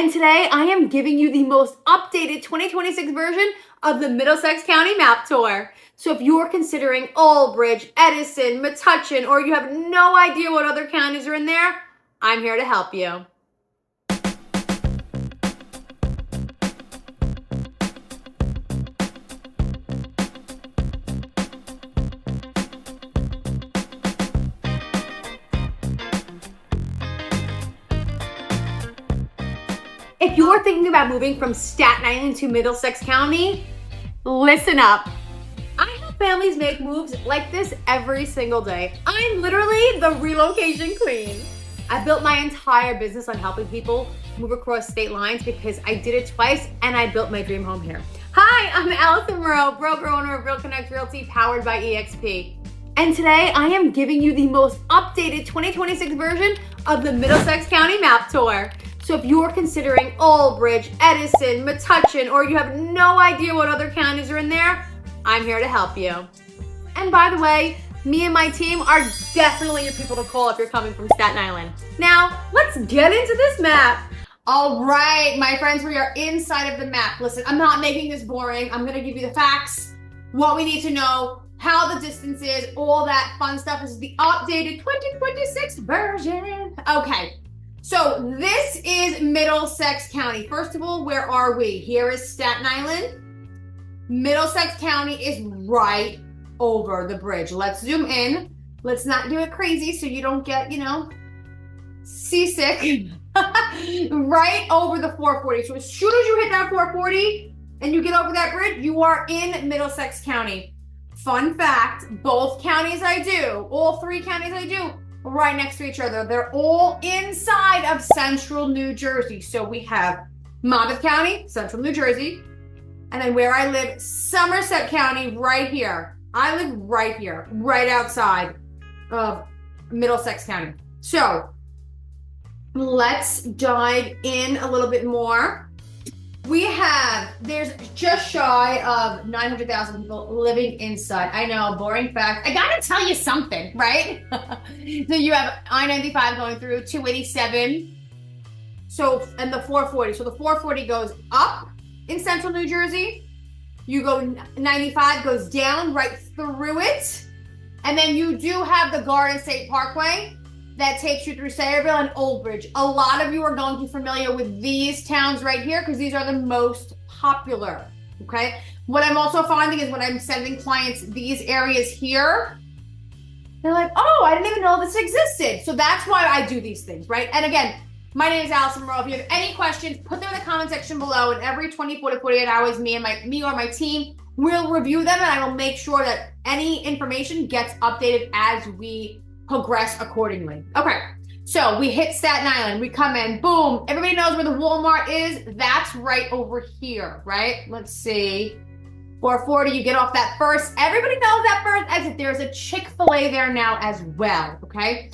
And today I am giving you the most updated 2026 version of the Middlesex County Map Tour. So if you're considering Aldbridge, Edison, Metuchen, or you have no idea what other counties are in there, I'm here to help you. If you're thinking about moving from Staten Island to Middlesex County, listen up. I have families make moves like this every single day. I'm literally the relocation queen. I built my entire business on helping people move across state lines because I did it twice and I built my dream home here. Hi, I'm Allison Moreau, broker owner of Real Connect Realty, powered by EXP. And today I am giving you the most updated 2026 version of the Middlesex County Map Tour. So if you're considering Aldbridge, Edison, Metuchen, or you have no idea what other counties are in there, I'm here to help you. And by the way, me and my team are definitely your people to call if you're coming from Staten Island. Now, let's get into this map. All right, my friends, we are inside of the map. Listen, I'm not making this boring. I'm gonna give you the facts, what we need to know, how the distance is, all that fun stuff. This is the updated 2026 version. Okay. So this is Middlesex County. First of all, where are we? Here is Staten Island. Middlesex County is right over the bridge. Let's zoom in. Let's not do it crazy so you don't get, seasick. Right over the 440. So as soon as you hit that 440 and you get over that bridge, you are in Middlesex County. Fun fact, both counties I do, all three counties I do, right next to each other. They're all inside of central New Jersey. So we have Monmouth County, central New Jersey, and then where I live, Somerset County, right here. I live right here, right outside of Middlesex County. So let's dive in a little bit more. There's just shy of 900,000 people living inside. I know, boring fact. I gotta tell you something, right? So you have I-95 going through, 287, and the 440. So the 440 goes up in central New Jersey. You go, 95 goes down right through it. And then you do have the Garden State Parkway that takes you through Sayreville and Aldbridge. A lot of you are going to be familiar with these towns right here because these are the most popular, okay? What I'm also finding is when I'm sending clients these areas here, they're like, oh, I didn't even know this existed. So that's why I do these things, right? And again, my name is Allison Moreau. If you have any questions, put them in the comment section below, and every 24 to 48 hours, me or my team will review them, and I will make sure that any information gets updated as we progress accordingly. Okay, so we hit Staten Island, we come in, boom, everybody knows where the Walmart is. That's right over here, right? Let's see, 440, you get off that first, everybody knows that first exit. There's a Chick-fil-A there now as well, okay?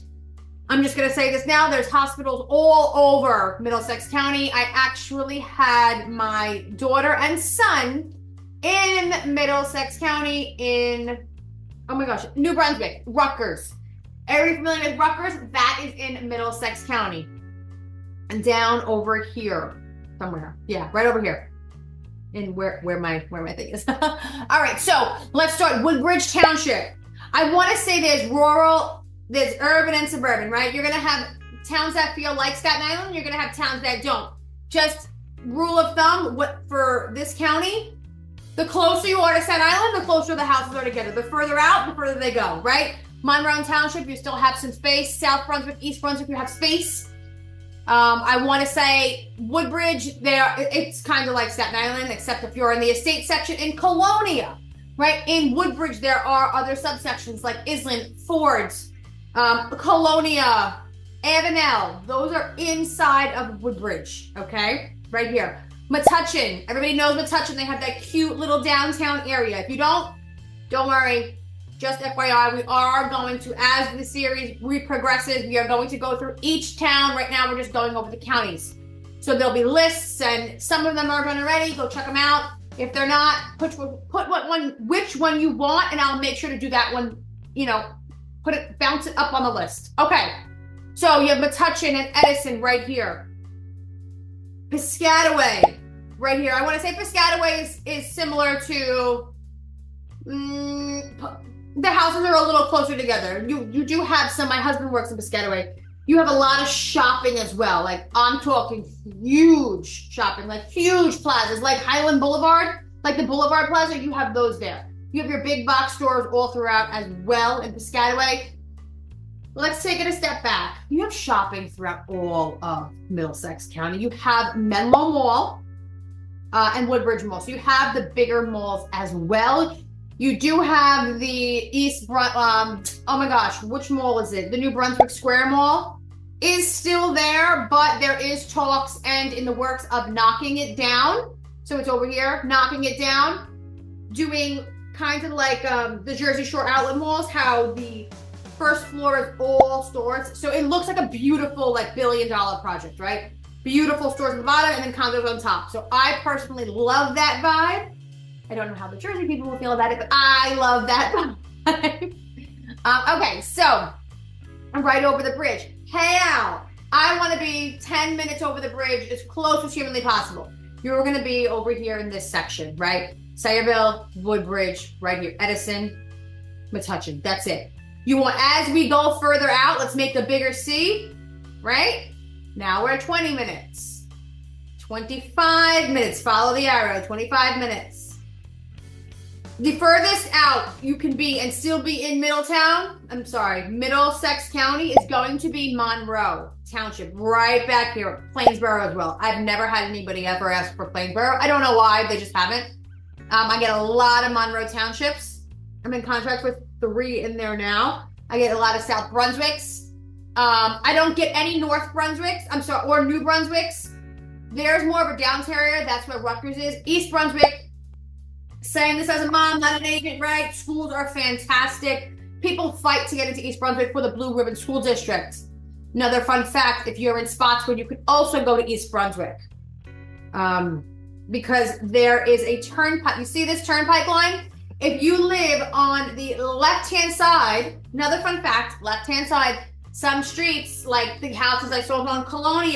I'm just gonna say this now, there's hospitals all over Middlesex County. I actually had my daughter and son in Middlesex County in, oh my gosh, New Brunswick, Rutgers. Everybody familiar with Rutgers? That is in Middlesex County. And down over here somewhere. Yeah, right over here. In where my thing is. All right, so let's start. Woodbridge Township. I want to say there's rural, there's urban and suburban, right? You're gonna have towns that feel like Staten Island, you're gonna have towns that don't. Just rule of thumb, what for this county, the closer you are to Staten Island, the closer the houses are together. The further out, the further they go, right? Monroe Township, you still have some space. South Brunswick, East Brunswick, you have space. I want to say Woodbridge, it's kind of like Staten Island, except if you're in the estate section in Colonia, right? In Woodbridge, there are other subsections like Island, Fords, Colonia, Avenel. Those are inside of Woodbridge, okay? Right here. Metuchen, everybody knows Metuchen. They have that cute little downtown area. If you don't worry. Just FYI, we are going to, as the series progresses, we are going to go through each town. Right now, we're just going over the counties. So there'll be lists, and some of them are done already. Go check them out. If they're not, put which one you want, and I'll make sure to do that one, bounce it up on the list. Okay, so you have Metuchen and Edison right here. Piscataway, right here. I want to say Piscataway is similar to, the houses are a little closer together. You do have some, my husband works in Piscataway. You have a lot of shopping as well. Like, I'm talking huge shopping, like huge plazas, like Highland Boulevard, like the Boulevard Plaza, you have those there. You have your big box stores all throughout as well in Piscataway. Let's take it a step back. You have shopping throughout all of Middlesex County. You have Menlo Mall and Woodbridge Mall. So you have the bigger malls as well. You do have the East oh my gosh, which mall is it? The New Brunswick Square Mall is still there, but there is talks and in the works of knocking it down. So it's over here, knocking it down, doing kind of like the Jersey Shore outlet malls, how the first floor is all stores. So it looks like a beautiful, like, $billion project, right? Beautiful stores at the bottom and then condos on top. So I personally love that vibe. I don't know how the Jersey people will feel about it, but I love that vibe. Okay, so I'm right over the bridge. Hey, Al, I want to be 10 minutes over the bridge as close as humanly possible. You're going to be over here in this section, right? Sayreville, Woodbridge, right here, Edison, Metuchen. That's it. You want, as we go further out, let's make the bigger C, right? Now we're at 20 minutes. 25 minutes. Follow the arrow. 25 minutes. The furthest out you can be and still be in Middlesex County is going to be Monroe Township, right back here. Plainsboro as well. I've never had anybody ever ask for Plainsboro. I don't know why, they just haven't. I get a lot of Monroe Townships. I'm in contract with 3 in there now. I get a lot of South Brunswicks. I don't get any North Brunswicks, or New Brunswicks. There's more of a downtown area. That's where Rutgers is. East Brunswick, saying this as a mom, not an agent, right? Schools are fantastic. People fight to get into East Brunswick for the Blue Ribbon School District. Another fun fact, if you're in Spotswood, you could also go to East Brunswick. Because there is a turnpike. You see this turnpike line? If you live on the left-hand side, another fun fact, left-hand side, some streets, like the houses I sold on Colony,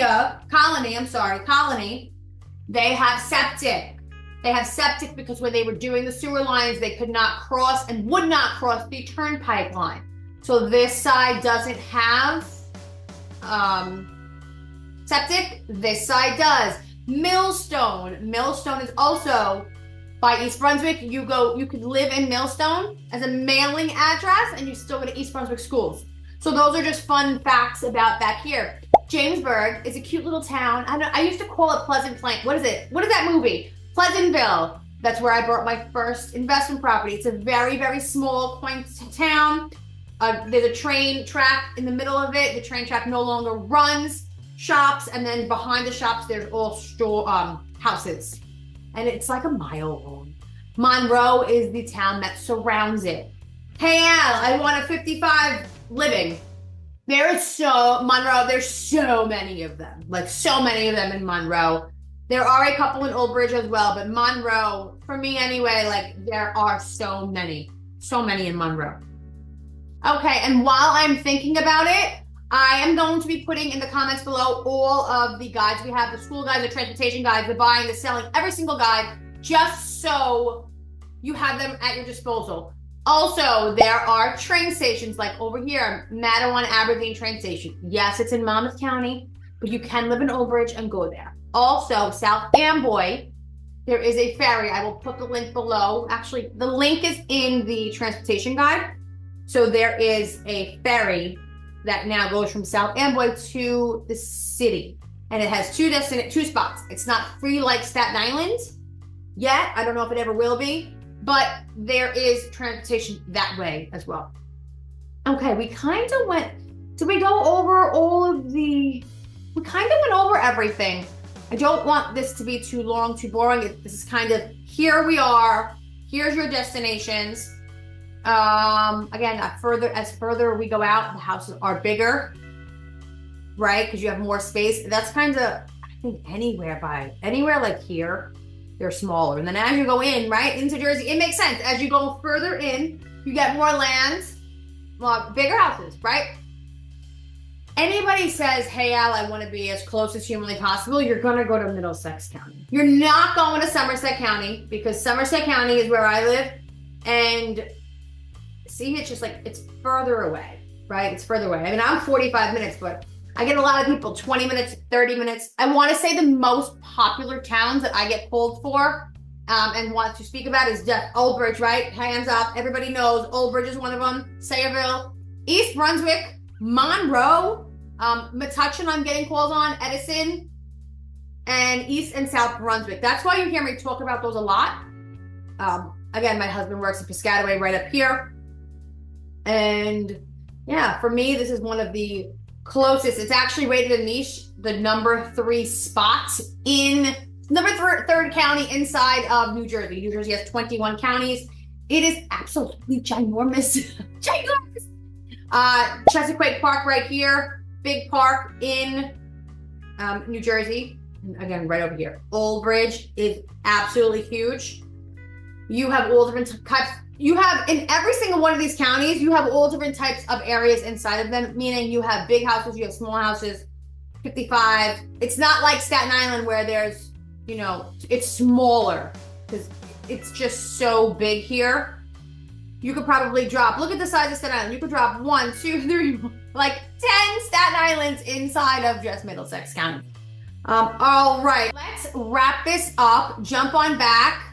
they have septic. They have septic because when they were doing the sewer lines, they could not cross and would not cross the turnpike line. So this side doesn't have septic. This side does. Millstone is also by East Brunswick. You could live in Millstone as a mailing address and you still go to East Brunswick schools. So those are just fun facts about back here. Jamesburg is a cute little town. I used to call it Pleasant Plain. What is it? What is that movie? Pleasantville. That's where I bought my first investment property. It's a very, very small, quaint town. There's a train track in the middle of it. The train track no longer runs. Shops, and then behind the shops, there's all houses. And it's like a mile long. Monroe is the town that surrounds it. Hey, Al, I want a 55 living. There's so many of them. Like, so many of them in Monroe. There are a couple in Old Bridge as well, but Monroe, for me anyway, like, there are so many in Monroe. Okay, and while I'm thinking about it, I am going to be putting in the comments below all of the guides we have, the school guides, the transportation guides, the buying, the selling, every single guide, just so you have them at your disposal. Also, there are train stations like over here, Matawan Aberdeen train station. Yes, it's in Monmouth County, but you can live in Old Bridge and go there. Also, South Amboy, there is a ferry. I will put the link below. Actually, the link is in the transportation guide. So there is a ferry that now goes from South Amboy to the city. And it has two spots. It's not free like Staten Island yet. I don't know if it ever will be, but there is transportation that way as well. Okay, we kind of did we go over we kind of went over everything. I don't want this to be too long, too boring. This is kind of, here we are, here's your destinations. Again, as further we go out, the houses are bigger, right? Because you have more space. That's kind of, I think anywhere like here, they're smaller. And then as you go in, right, into Jersey, it makes sense. As you go further in, you get more land, bigger houses, right? anybody says, hey, Al, I want to be as close as humanly possible, you're going to go to Middlesex County. You're not going to Somerset County because Somerset County is where I live. And see, it's just like, it's further away, right? It's further away. I mean, I'm 45 minutes, but I get a lot of people 20 minutes, 30 minutes. I want to say the most popular towns that I get pulled for and want to speak about is Old Bridge, right? Hands up. Everybody knows Old Bridge is one of them. Sayreville, East Brunswick, Monroe, Metuchen I'm getting calls on, Edison, and East and South Brunswick. That's why you hear me talk about those a lot. Again, my husband works in Piscataway right up here. And yeah, for me, this is one of the closest. It's actually rated a niche, the number 3 spot in third county inside of New Jersey. New Jersey has 21 counties. It is absolutely ginormous. Ginormous. Chesapeake Park right here. Big park in New Jersey. And again, right over here. Old Bridge is absolutely huge. You have all different types. You have, in every single one of these counties, you have all different types of areas inside of them, meaning you have big houses, you have small houses, 55. It's not like Staten Island where there's, you know, it's smaller because it's just so big here. You could probably drop, look at the size of Staten Island. You could drop 1, 2, 3, like 10 Staten Islands inside of just Middlesex County. All right, let's wrap this up. Jump on back.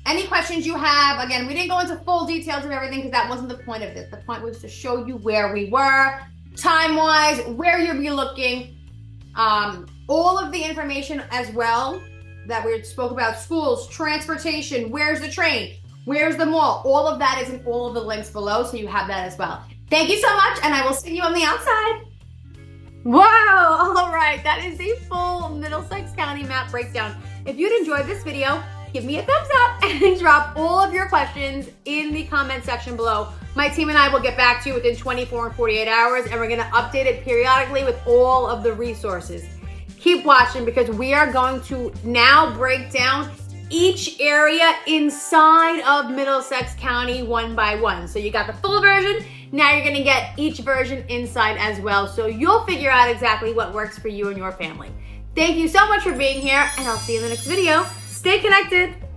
Any questions you have, again, we didn't go into full details of everything because that wasn't the point of this. The point was to show you where we were, time-wise, where you'll be looking, all of the information as well that we spoke about, schools, transportation, where's the train, where's the mall, all of that is in all of the links below, so you have that as well. Thank you so much, and I will see you on the outside. Wow, all right, that is the full Middlesex County map breakdown. If you'd enjoyed this video, give me a thumbs up and drop all of your questions in the comment section below. My team and I will get back to you within 24 and 48 hours, and we're going to update it periodically with all of the resources. Keep watching because we are going to now break down each area inside of Middlesex County one by one. So you got the full version. Now you're going to get each version inside as well. So you'll figure out exactly what works for you and your family. Thank you so much for being here, and I'll see you in the next video. Stay connected.